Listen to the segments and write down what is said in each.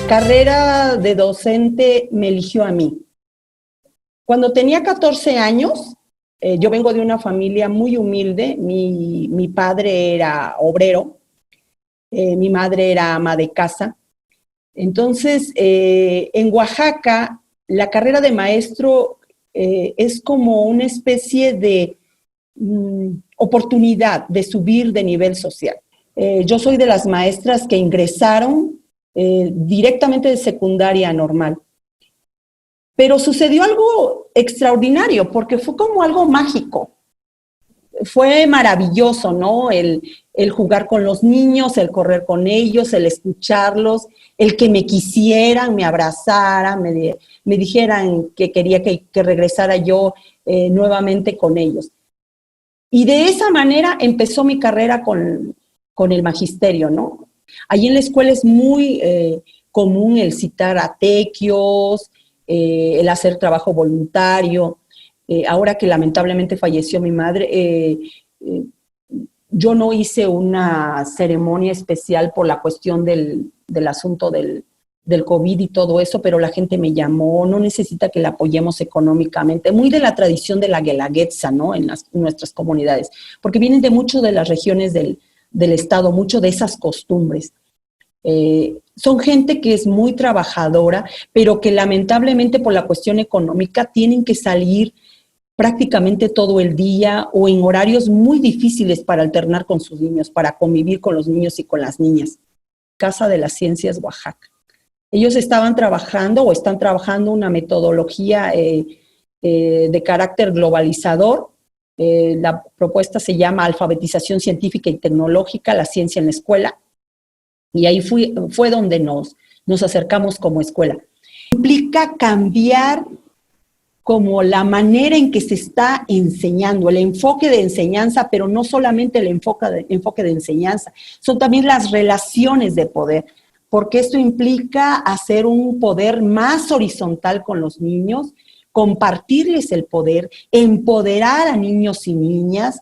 carrera de docente me eligió a mí. Cuando tenía 14 años, yo vengo de una familia muy humilde. Mi padre era obrero, mi madre era ama de casa. Entonces, en Oaxaca, la carrera de maestro es como una especie de oportunidad de subir de nivel social. Yo soy de las maestras que ingresaron directamente de secundaria normal. Pero sucedió algo extraordinario, porque fue como algo mágico. Fue maravilloso, ¿no? El jugar con los niños, el correr con ellos, el escucharlos, el que me quisieran, me abrazaran, me dijeran que quería que regresara yo nuevamente con ellos. Y de esa manera empezó mi carrera con el magisterio, ¿no? Allí en la escuela es muy común el citar a tequios, el hacer trabajo voluntario. Ahora que lamentablemente falleció mi madre, yo no hice una ceremonia especial por la cuestión del asunto del COVID y todo eso, pero la gente me llamó, no necesita que la apoyemos económicamente, muy de la tradición de la guelaguetza, ¿no? En nuestras comunidades, porque vienen de mucho de las regiones del estado, mucho de esas costumbres. Son gente que es muy trabajadora, pero que lamentablemente por la cuestión económica tienen que salir prácticamente todo el día o en horarios muy difíciles para alternar con sus niños, para convivir con los niños y con las niñas. Casa de las Ciencias Oaxaca. Ellos estaban trabajando o están trabajando una metodología de carácter globalizador. La propuesta se llama Alfabetización Científica y Tecnológica, la ciencia en la escuela. Y ahí fue donde nos acercamos como escuela. Implica cambiar como la manera en que se está enseñando, el enfoque de enseñanza, pero no solamente el enfoque de enseñanza, son también las relaciones de poder, porque esto implica hacer un poder más horizontal con los niños, compartirles el poder, empoderar a niños y niñas,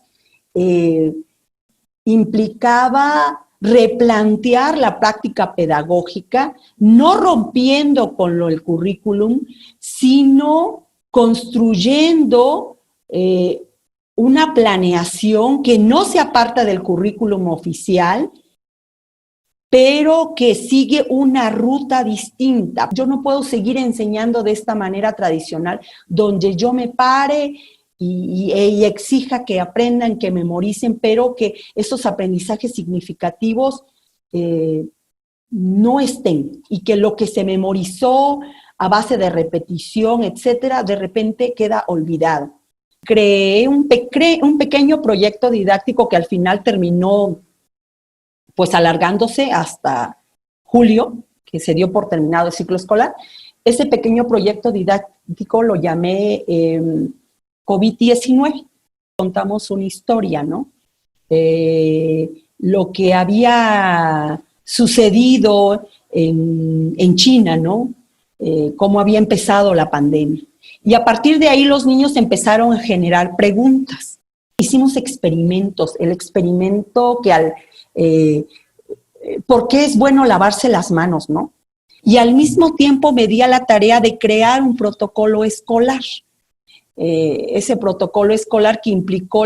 implicaba replantear la práctica pedagógica, no rompiendo con el currículum, sino construyendo una planeación que no se aparta del currículum oficial, pero que sigue una ruta distinta. Yo no puedo seguir enseñando de esta manera tradicional, donde yo me pare y exija que aprendan, que memoricen, pero que esos aprendizajes significativos no estén, y que lo que se memorizó a base de repetición, etcétera, de repente queda olvidado. Creé un pequeño proyecto didáctico que al final terminó pues alargándose hasta julio, que se dio por terminado el ciclo escolar. Ese pequeño proyecto didáctico lo llamé COVID-19. Contamos una historia, ¿no? Lo que había sucedido en China, ¿no? Cómo había empezado la pandemia. Y a partir de ahí los niños empezaron a generar preguntas. Hicimos experimentos, el experimento que ¿por qué es bueno lavarse las manos, no? Y al mismo tiempo me di a la tarea de crear un protocolo escolar. Ese protocolo escolar que implicó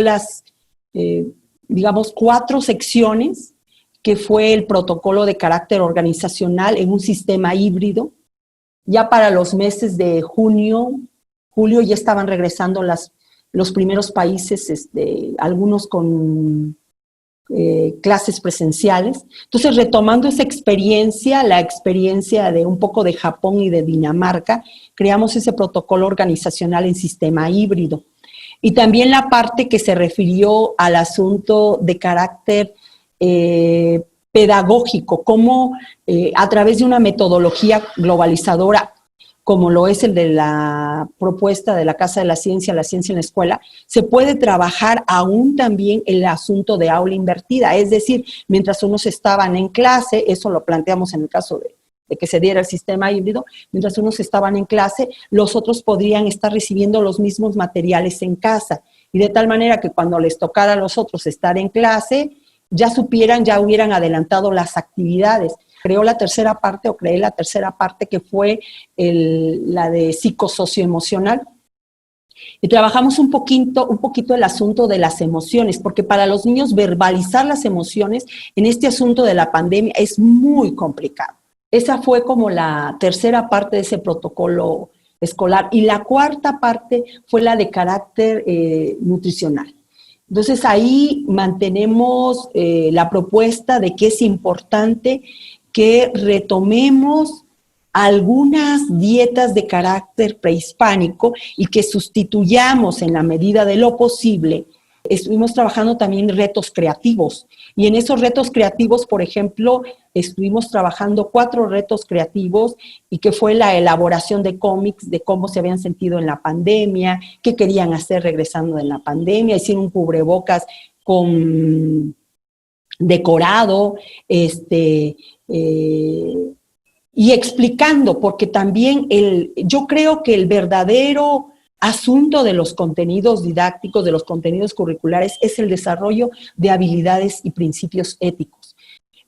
digamos, 4 secciones, que fue el protocolo de carácter organizacional en un sistema híbrido. Ya para los meses de julio ya estaban regresando los primeros países, algunos con clases presenciales. Entonces, retomando esa experiencia, la experiencia de un poco de Japón y de Dinamarca, creamos ese protocolo organizacional en sistema híbrido. Y también la parte que se refirió al asunto de carácter pedagógico, cómo a través de una metodología globalizadora, como lo es el de la propuesta de la Casa de la Ciencia en la Escuela, se puede trabajar aún también el asunto de aula invertida. Es decir, mientras unos estaban en clase, eso lo planteamos en el caso de que se diera el sistema híbrido, mientras unos estaban en clase, los otros podrían estar recibiendo los mismos materiales en casa. Y de tal manera que cuando les tocara a los otros estar en clase, ya hubieran adelantado las actividades. creé la tercera parte que fue la de psicosocioemocional. Y trabajamos un poquito el asunto de las emociones, porque para los niños verbalizar las emociones en este asunto de la pandemia es muy complicado. Esa fue como la tercera parte de ese protocolo escolar. Y la cuarta parte fue la de carácter nutricional. Entonces ahí mantenemos la propuesta de que es importante que retomemos algunas dietas de carácter prehispánico y que sustituyamos en la medida de lo posible. Estuvimos trabajando también retos creativos y en esos retos creativos, por ejemplo, estuvimos trabajando 4 retos creativos y que fue la elaboración de cómics de cómo se habían sentido en la pandemia, qué querían hacer regresando de la pandemia, hicieron un cubrebocas con decorado, y explicando, porque también yo creo que el verdadero asunto de los contenidos didácticos, de los contenidos curriculares, es el desarrollo de habilidades y principios éticos.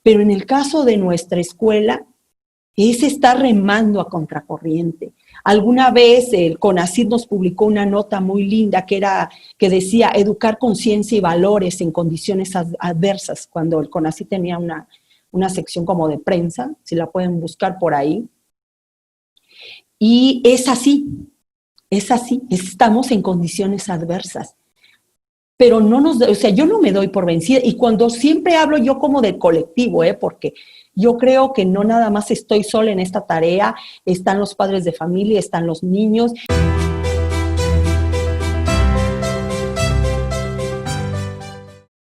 Pero en el caso de nuestra escuela, es estar remando a contracorriente. Alguna vez el CONACYT nos publicó una nota muy linda que decía educar conciencia y valores en condiciones adversas, cuando el CONACYT tenía una sección como de prensa, si la pueden buscar por ahí. Y es así, estamos en condiciones adversas. Pero yo no me doy por vencida. Y cuando siempre hablo yo como del colectivo, porque yo creo que no nada más estoy sola en esta tarea, están los padres de familia, están los niños.